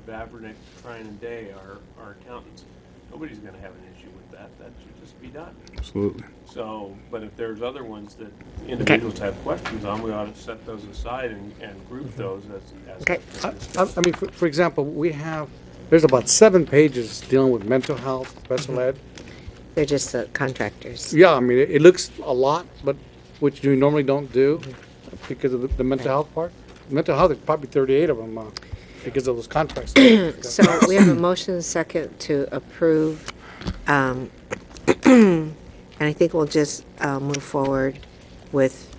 Vavrinick, Trine, and Day, our accountants, nobody's going to have an issue with that. That should just be done. Absolutely. So, but if there's other ones that individuals have questions on, we ought to set those aside and group those as Okay. I mean, for example, there's about 7 pages dealing with mental health, special ed. They're just the contractors. Yeah, I mean, it looks a lot, but which you normally don't do because of the mental health part. Mental health is probably 38 of them because of those contracts. So we have a motion and a second to approve, and I think we'll just move forward with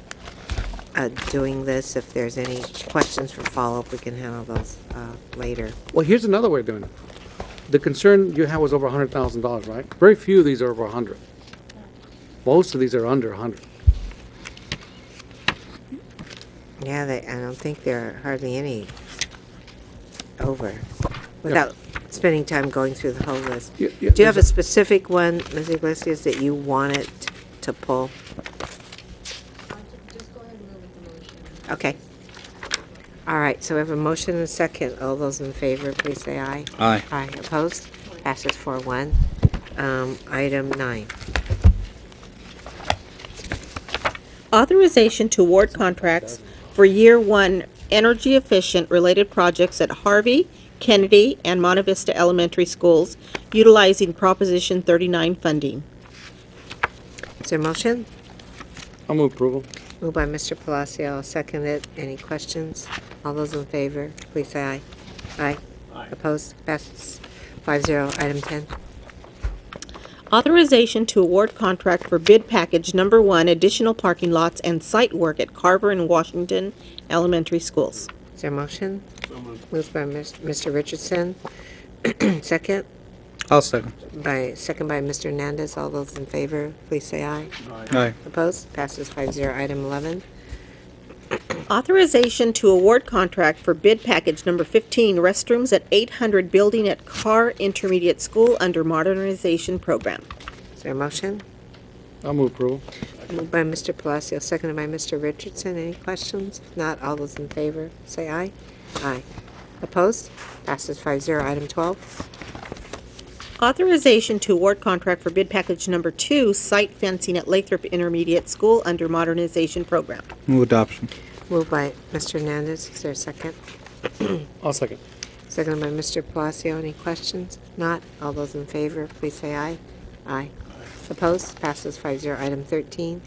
doing this. If there's any questions for follow-up, we can handle those later. Well, here's another way of doing it. The concern you had was over $100,000, right? Very few of these are over 100. Most of these are under 100. Yeah, I don't think there are hardly any over, without spending time going through the whole list. Yeah, Do you have a specific one, Ms. Iglesias, that you wanted to pull? Just go ahead and move with the motion. Okay. All right, so we have a motion and a second. All those in favor, please say aye. Aye. Aye. Opposed? Passes 4-1. Item 9. Authorization to award contracts for Year 1 energy-efficient related projects at Harvey, Kennedy, and Monte Vista Elementary Schools utilizing Proposition 39 funding. Is there a motion? I'll move approval. Moved by Mr. Palacio, I'll second it. Any questions? All those in favor, please say aye. Aye. Aye. Opposed? Passes 5-0. Item 10. Authorization to award contract for bid package number 1, additional parking lots and site work at Carver and Washington Elementary Schools. Is there a motion? So moved. Moved by Mr. Richardson. Second? I'll second. Second by Mr. Hernandez. All those in favor, please say aye. Aye. Opposed? Passes 5-0. Item 11. Authorization to award contract for bid package number 15, restrooms at 800 building at Carr Intermediate School under modernization program. Is there a motion? I'll move approval. Moved by Mr. Palacio, seconded by Mr. Richardson. Any questions? If not, all those in favor, say aye. Aye. Opposed? Passes 5-0. Item 12. Authorization to award contract for bid package number 2, site fencing at Lathrop Intermediate School under modernization program. Move adoption. Moved by Mr. Hernandez. Is there a second? I'll second. Seconded by Mr. Palacio. Any questions? If not, all those in favor, please say aye. Aye. Opposed? Passes 5-0. Item 13.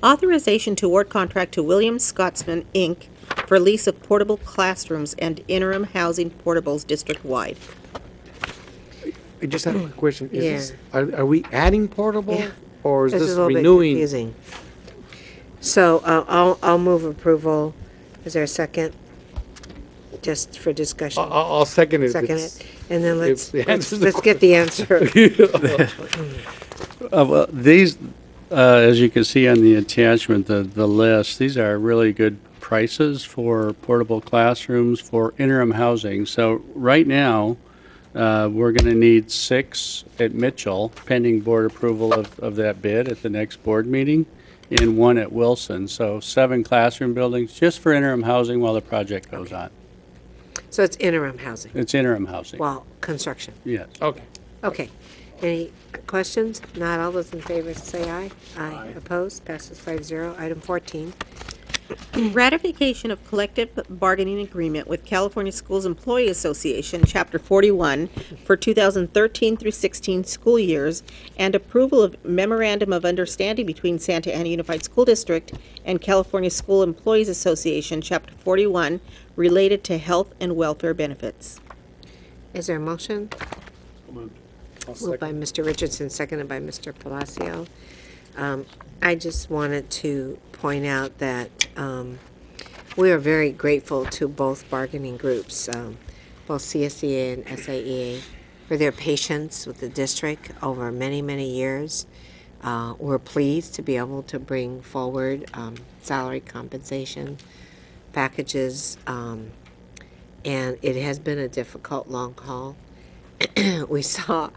Authorization to award contract to Williams Scotsman, Inc. for lease of portable classrooms and interim housing portables district-wide. I just have a quick question. Is Yeah. this, are we adding portable Yeah. or is This this is a little bit renewing? confusing. So I'll move approval. Is there a second? Just for discussion. I'll second it. Second it. And then if the answer's let's get the answer. Well, these, as you can see on the attachment, the list, these are really good prices for portable classrooms for interim housing. So right now, we're going to need 6 at Mitchell, pending board approval of that bid at the next board meeting, and 1 at Wilson. So 7 classroom buildings just for interim housing while the project goes on. So it's interim housing, It's interim housing. while construction. Yes. Okay. Okay. Any questions? Not all those in favor say aye. Aye. Opposed? Passes 5-0. Item 14. Ratification of collective bargaining agreement with California Schools Employee Association, Chapter 41, for 2013 through 16 school years, and approval of memorandum of understanding between Santa Ana Unified School District and California School Employees Association, Chapter 41, related to health and welfare benefits. Is there a motion? Moved. Moved by Mr. Richardson, seconded by Mr. Palacio. I just wanted to point out that we are very grateful to both bargaining groups, both CSEA and SAEA, for their patience with the district over many, many years. We're pleased to be able to bring forward salary compensation packages, and it has been a difficult long haul. We saw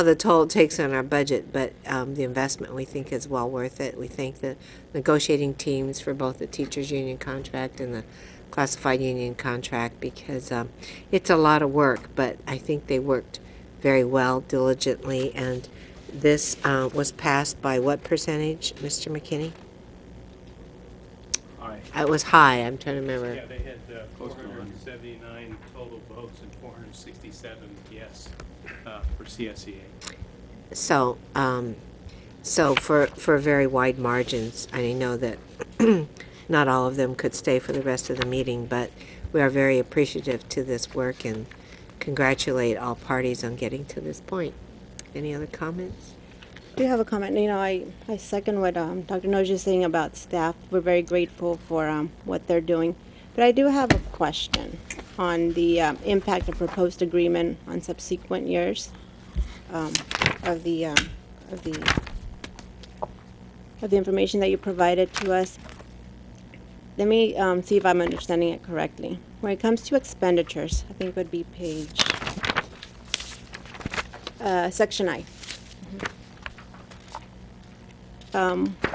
the toll it takes on our budget, but the investment we think is well worth it. We thank the negotiating teams for both the teachers union contract and the classified union contract because it's a lot of work, but I think they worked very well, diligently, and this was passed by what percentage, Mr. McKinney? Aye. It was high, I'm trying to remember. Yeah, they had Close to 479 total votes and 467 yes for CSEA. So, so for very wide margins, I know that not all of them could stay for the rest of the meeting, but we are very appreciative to this work and congratulate all parties on getting to this point. Any other comments? I do have a comment. I second what Dr. Noj is saying about staff. We're very grateful for what they're doing. But I do have a question on the impact of proposed agreement on subsequent years of the information that you provided to us. Let me see if I'm understanding it correctly. When it comes to expenditures, I think it would be page section I.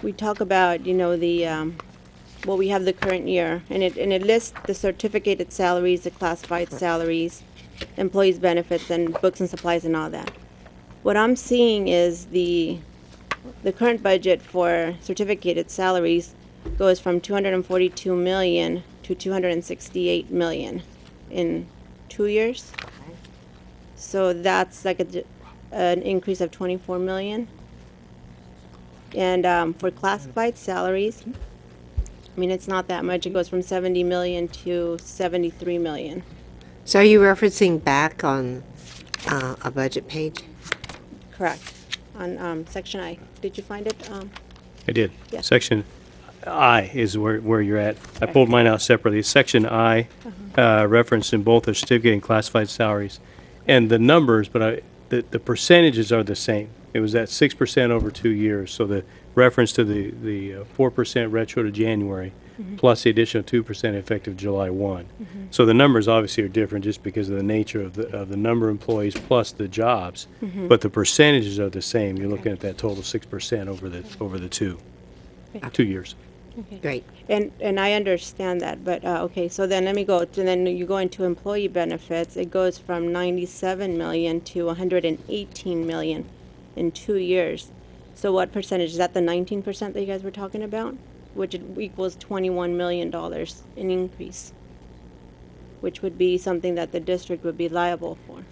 We talk about, well, we have the current year, and it lists the certificated salaries, the classified salaries, employees' benefits, and books and supplies and all that. What I'm seeing is the current budget for certificated salaries goes from 242 million to 268 million in 2 years. So that's like an increase of 24 million. And for classified salaries, I mean, it's not that much. It goes from 70 million to 73 million. So are you referencing back on a budget page? Correct. On section I. Did you find it? I did. Yes. Section I is where you're at. I pulled mine out separately. Section I, referenced in both the certificate and classified salaries. And the numbers, but the percentages are the same. It was at 6% over 2 years. So the reference to the 4% retro to January, plus the additional 2% effective July 1. So the numbers obviously are different just because of the nature of the number of employees plus the jobs. But the percentages are the same. You're looking at that total 6% over the 2 years. Okay. Great. And I understand that, but okay, so then let me go, and then you go into employee benefits. It goes from 97 million to 118 million in 2 years. So what percentage? Is that the 19% that you guys were talking about? Which equals $21 million in increase, which would be something that the district would be liable for.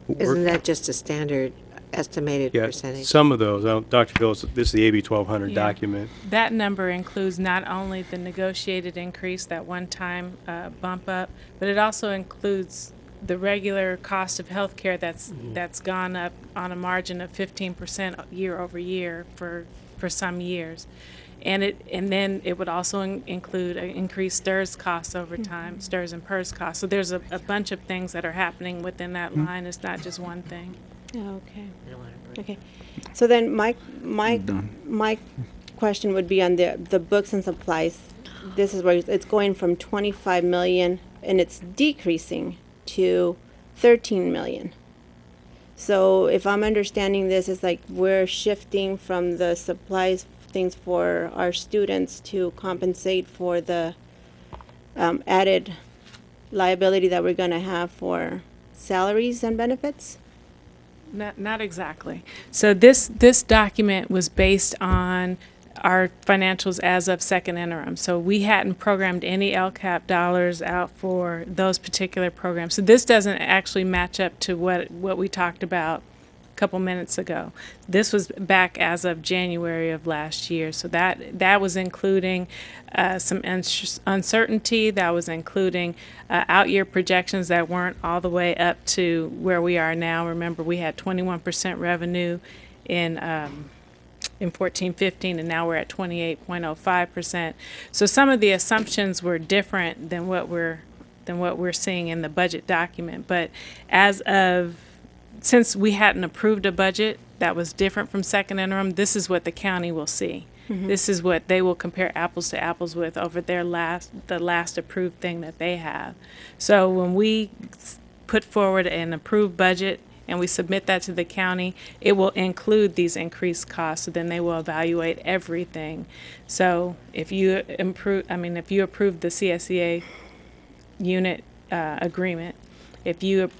Isn't that just a standard estimated Yeah, percentage? some of those. Dr. Phillips, this is the AB 1200 Yeah. document. That number includes not only the negotiated increase, that one-time bump up, but it also includes the regular cost of health care that's gone up on a margin of 15% year over year for some years. And then it would also include increased STRS costs over time, STRS and PERS costs. So there's a bunch of things that are happening within that line. It's not just one thing. Okay. Okay. So then my question would be on the books and supplies. This is where it's going from 25 million and it's decreasing to 13 million. So if I'm understanding this, it's like we're shifting from the supplies things for our students to compensate for the added liability that we're going to have for salaries and benefits. Not exactly. So this document was based on our financials as of second interim. So we hadn't programmed any LCAP dollars out for those particular programs. So this doesn't actually match up to what we talked about a couple minutes ago. This was back as of January of last year. So that was including some uncertainty. That was including out-year projections that weren't all the way up to where we are now. Remember, we had 21% revenue in 14-15, and now we're at 28.05%. So some of the assumptions were different than what we're seeing in the budget document. But since we hadn't approved a budget that was different from second interim, this is what the county will see. This is what they will compare apples to apples with over the last approved thing that they have. So when we put forward an approved budget and we submit that to the county, it will include these increased costs. So then they will evaluate everything. So if you approve the CSEA unit agreement. If you